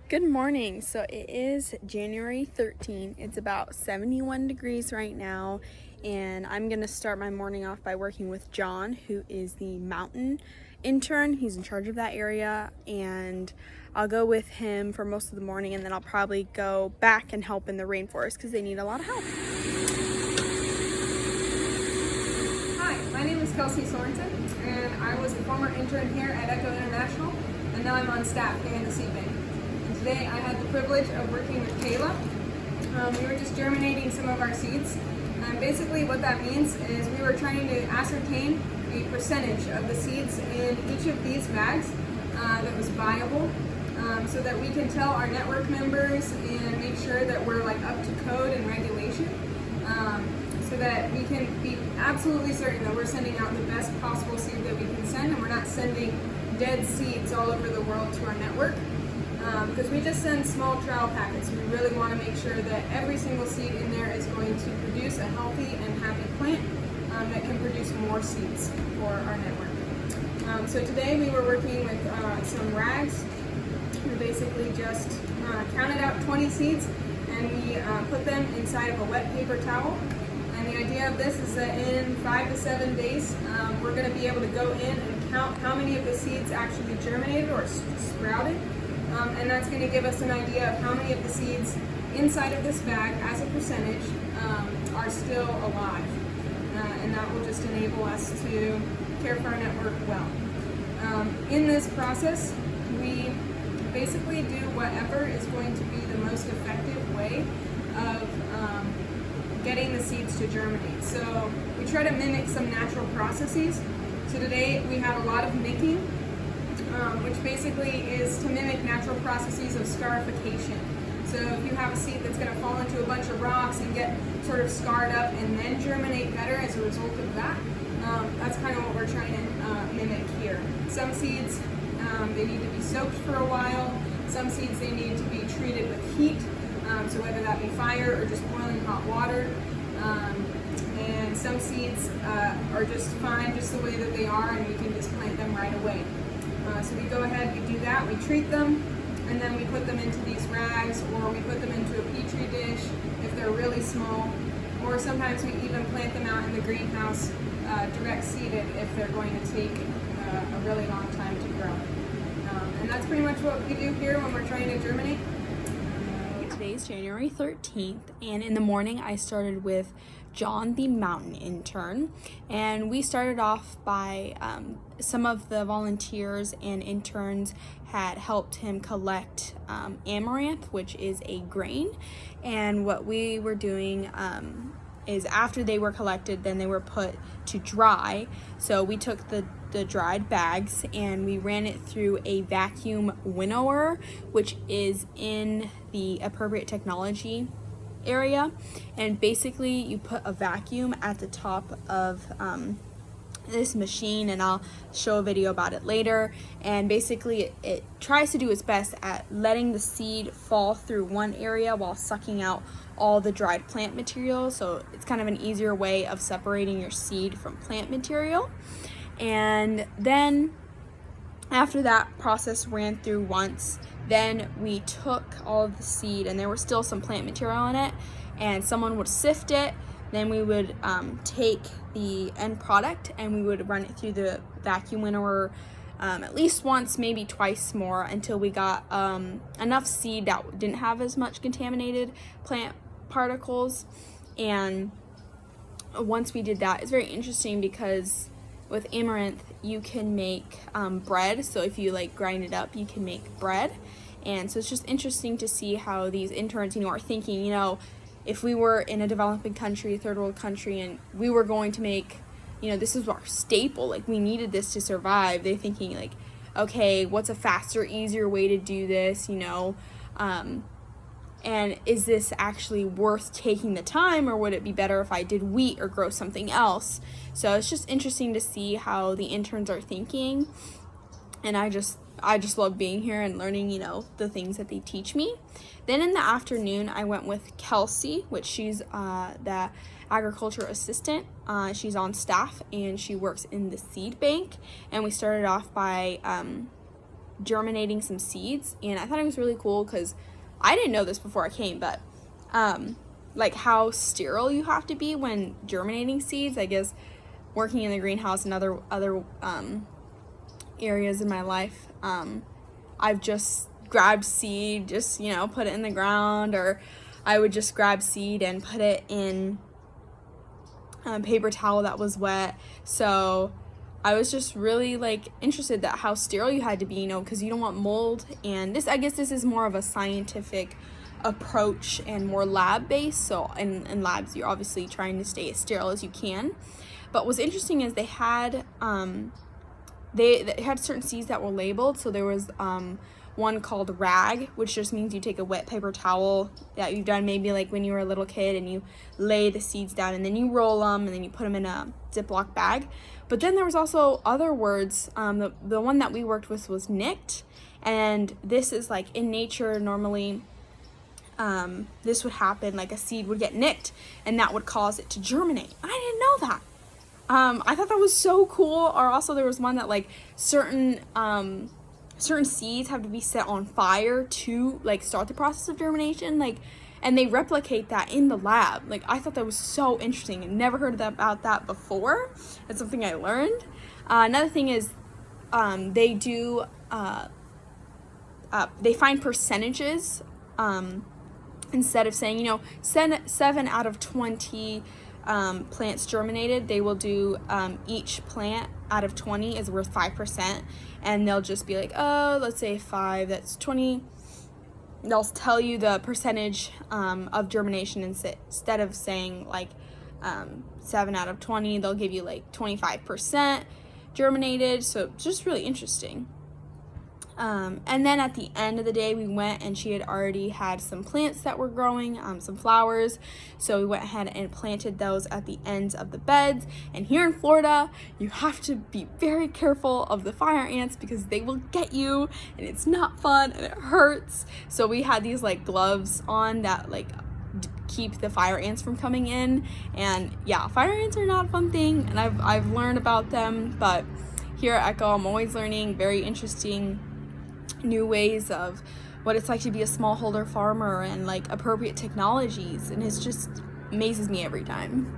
Good morning. So it is January 13th. It's about 71 degrees right now, and I'm going to start my morning off by working with John, who is the mountain intern. He's in charge of that area, and I'll go with him for most of the morning, and then I'll probably go back and help in the rainforest because they need a lot of help. Hi, my name is Kelsey Sorensen, and I was a former intern here at Echo International, and now I'm on staff here in the seed bank. And today I had the privilege of working with Kayla. We were just germinating some of our seeds, and basically what that means is we were trying to ascertain a percentage of the seeds in each of these bags that was viable, so that we can tell our network members and make sure that we're up to code and regulation. So that we can be absolutely certain that we're sending out the best possible seed that we can send, and we're not sending dead seeds all over the world to our network. Because we just send small trial packets. We really want to make sure that every single seed in there is going to produce a healthy and happy plant that can produce more seeds for our network. So today we were working with some rags. We basically just counted out 20 seeds, and we put them inside of a wet paper towel. And the idea of this is that in 5 to 7 days, we're going to be able to go in and count how many of the seeds actually germinated or sprouted. And that's going to give us an idea of how many of the seeds inside of this bag as a percentage are still alive. And that will just enable us to care for our network well. In this process, we basically do whatever is going to be the most effective way of getting the seeds to germinate. So we try to mimic some natural processes. So today we had a lot of micking, which basically is to mimic natural processes of scarification. So if you have a seed that's going to fall into a bunch of rocks and get sort of scarred up and then germinate better as a result of that, that's kind of what we're trying to mimic here. Some seeds, they need to be soaked for a while. Some seeds, they need to be treated with heat. So whether that be fire or just boiling hot water. And some seeds are just fine just the way that they are, and we can just plant them right away. So we go ahead, we do that, we treat them, and then we put them into these rags, or we put them into a petri dish if they're really small, or sometimes we even plant them out in the greenhouse direct seeded if they're going to take a really long time to grow. And that's pretty much what we do here when we're trying to germinate. Today's January 13th, and in the morning I started with John, the mountain intern, and we started off by some of the volunteers and interns had helped him collect Amaranth, which is a grain. And what we were doing is after they were collected, then they were put to dry. So we took the dried bags and we ran it through a vacuum winnower, which is in the appropriate technology area. And basically you put a vacuum at the top of this machine, and I'll show a video about it later. And basically it tries to do its best at letting the seed fall through one area while sucking out all the dried plant material. So it's kind of an easier way of separating your seed from plant material. And then after that process ran through once, then we took all of the seed, and there was still some plant material in it, and someone would sift it. Then we would take the end product and we would run it through the vacuum winnower at least once, maybe twice more, until we got enough seed that didn't have as much contaminated plant particles. And once we did that, it's very interesting because with Amaranth you can make bread. So if you grind it up, you can make bread. And so it's just interesting to see how these interns are thinking, if we were in a developing country, a third world country, and we were going to make, this is our staple, we needed this to survive, they're thinking okay, what's a faster, easier way to do this, and is this actually worth taking the time, or would it be better if I did wheat or grow something else? So it's just interesting to see how the interns are thinking, and I just love being here and learning, the things that they teach me. Then in the afternoon, I went with Kelsey, which she's the agriculture assistant. She's on staff and she works in the seed bank. And we started off by germinating some seeds, and I thought it was really cool because I didn't know this before I came, but like how sterile you have to be when germinating seeds. I guess working in the greenhouse and other areas in my life, I've just grabbed seed, just, you know, put it in the ground, or I would just grab seed and put it in paper towel that was wet. So I was just really like interested that how sterile you had to be, you know, because you don't want mold. And this, I guess this is more of a scientific approach and more lab based. So in labs, you're obviously trying to stay as sterile as you can. But what's interesting is they had certain seeds that were labeled. So there was one called rag, which just means you take a wet paper towel that you've done maybe like when you were a little kid, and you lay the seeds down, and then you roll them, and then you put them in a Ziploc bag. But then there was also other words. The one that we worked with was nicked, and this is like in nature normally this would happen, like a seed would get nicked and that would cause it to germinate. I didn't know that. I thought that was so cool. Or also there was one that like certain seeds have to be set on fire to like start the process of germination, like, and they replicate that in the lab. Like, I thought that was so interesting and never heard about that before. That's something I learned. Another thing is they do they find percentages. Instead of saying, you know, 7 out of 20 plants germinated, they will do each plant out of 20 is worth 5%, and they'll just be like, oh, let's say 5, that's 20. They'll tell you the percentage of germination instead of saying like 7 out of 20, they'll give you like 25% germinated. So just really interesting. And then at the end of the day, we went and she had already had some plants that were growing, some flowers. So we went ahead and planted those at the ends of the beds. And here in Florida, you have to be very careful of the fire ants because they will get you, and it's not fun and it hurts. So we had these like gloves on that like keep the fire ants from coming in. And yeah, fire ants are not a fun thing, and I've learned about them, but here at Echo, I'm always learning very interesting new ways of what it's like to be a smallholder farmer and like appropriate technologies, and it just amazes me every time.